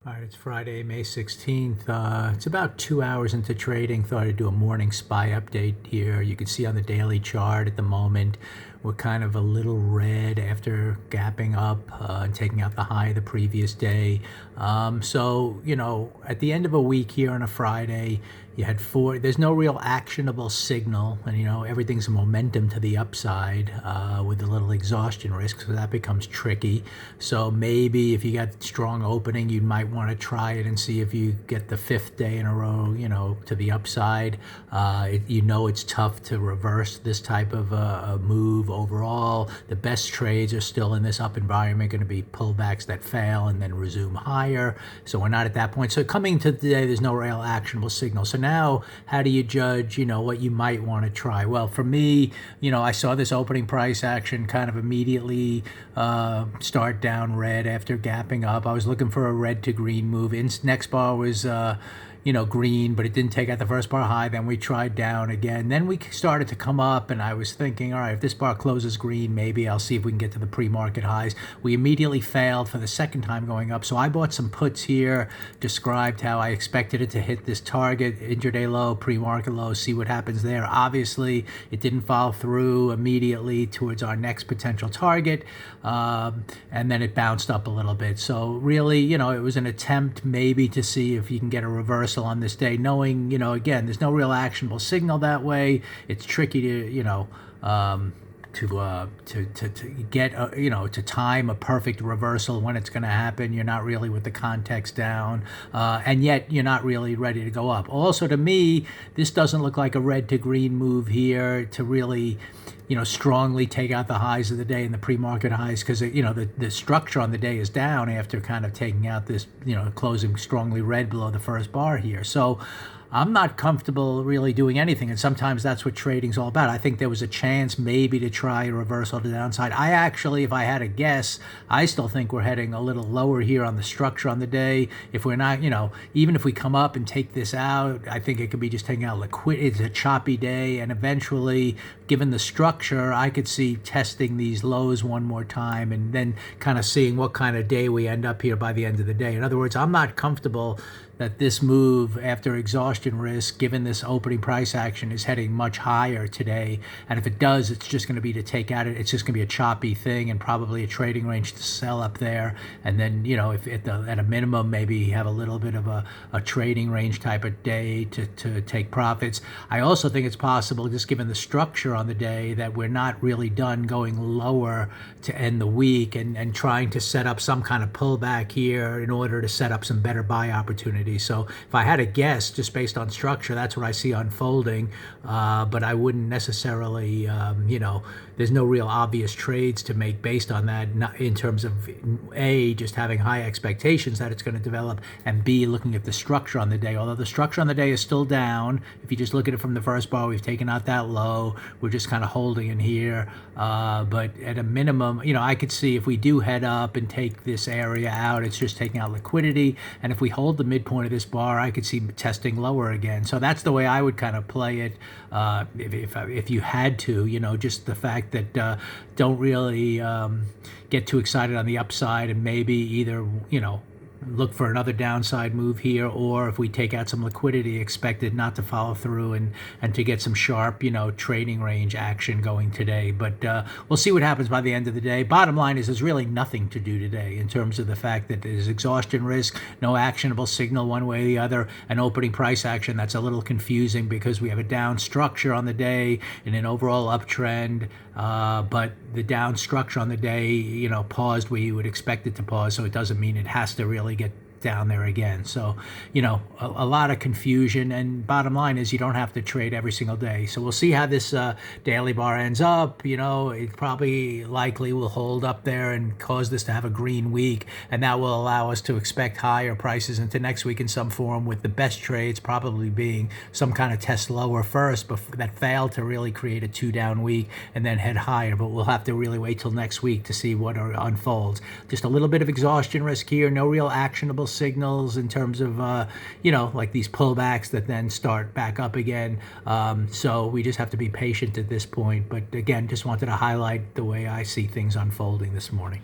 All right, it's Friday, May 16th. It's about 2 hours into trading. Thought I'd do a morning SPY update here. You can see on the daily chart at the moment, we're kind of a little red after gapping up and taking out the high of the previous day. At the end of a week here on a Friday, you had there's no real actionable signal, and everything's a momentum to the upside with a little exhaustion risk, so that becomes tricky. So maybe if you got strong opening, you might want to try it and see if you get the fifth day in a row, to the upside. It's tough to reverse this type of a move overall. The best trades are still in this up environment going to be pullbacks that fail and then resume higher. So we're not at that point. So coming to today, there's no real actionable signal. So now, how do you judge, what you might want to try? Well, for me, I saw this opening price action kind of immediately start down red after gapping up. I was looking for a red to green move. Next bar was green, but it didn't take out the first bar high. Then we tried down again. Then we started to come up, and I was thinking, all right, if this bar closes green, maybe I'll see if we can get to the pre-market highs. We immediately failed for the second time going up, so I bought some puts here, described how I expected it to hit this target, intraday low, pre-market low, see what happens there. Obviously, it didn't follow through immediately towards our next potential target, and then it bounced up a little bit. So really, it was an attempt maybe to see if you can get a reversal on this day, knowing, again, there's no real actionable signal that way. It's tricky to, to time a perfect reversal when it's going to happen. You're not really with the context down, and yet you're not really ready to go up. Also, to me, this doesn't look like a red to green move here to really strongly take out the highs of the day and the pre-market highs, because the structure on the day is down after kind of taking out this, closing strongly red below the first bar here. So I'm not comfortable really doing anything, and sometimes that's what trading's all about. I think there was a chance maybe to try a reversal to the downside. I actually, if I had a guess, I still think we're heading a little lower here on the structure on the day. If we're not, even if we come up and take this out, I think it could be just taking out liquidity. It's a choppy day, and eventually, given the structure, I could see testing these lows one more time and then kind of seeing what kind of day we end up here by the end of the day. In other words, I'm not comfortable that this move after exhaustion risk, given this opening price action, is heading much higher today. And if it does, it's just going to be to take out it. It's just going to be a choppy thing and probably a trading range to sell up there. And then, if at a minimum, maybe have a little bit of a trading range type of day to take profits. I also think it's possible, just given the structure on the day, that we're not really done going lower to end the week and trying to set up some kind of pullback here in order to set up some better buy opportunities. So if I had a guess, just based on structure, that's what I see unfolding. But I wouldn't necessarily, there's no real obvious trades to make based on that, not in terms of A, just having high expectations that it's going to develop, and B, looking at the structure on the day. Although the structure on the day is still down, if you just look at it from the first bar, we've taken out that low. We're just kind of holding in here. But at a minimum, I could see if we do head up and take this area out, it's just taking out liquidity. And if we hold the midpoint of this bar, I could see testing lower again. So that's the way I would kind of play it. If you had to, just the fact that don't really get too excited on the upside, and maybe either, look for another downside move here, or if we take out some liquidity, expect it not to follow through and to get some sharp, trading range action going today. But we'll see what happens by the end of the day. Bottom line is there's really nothing to do today in terms of the fact that there's exhaustion risk, no actionable signal one way or the other, an opening price action that's a little confusing because we have a down structure on the day and an overall uptrend, but the down structure on the day, paused where you would expect it to pause, so it doesn't mean it has to really get down there again. So, a lot of confusion, and bottom line is you don't have to trade every single day. So we'll see how this daily bar ends up. It probably likely will hold up there and cause this to have a green week, and that will allow us to expect higher prices into next week in some form, with the best trades probably being some kind of test lower first, but that failed to really create a 2-down week, and then head higher. But we'll have to really wait till next week to see what unfolds. Just a little bit of exhaustion risk here, no real actionable signals in terms of, like these pullbacks that then start back up again. So we just have to be patient at this point. But again, just wanted to highlight the way I see things unfolding this morning.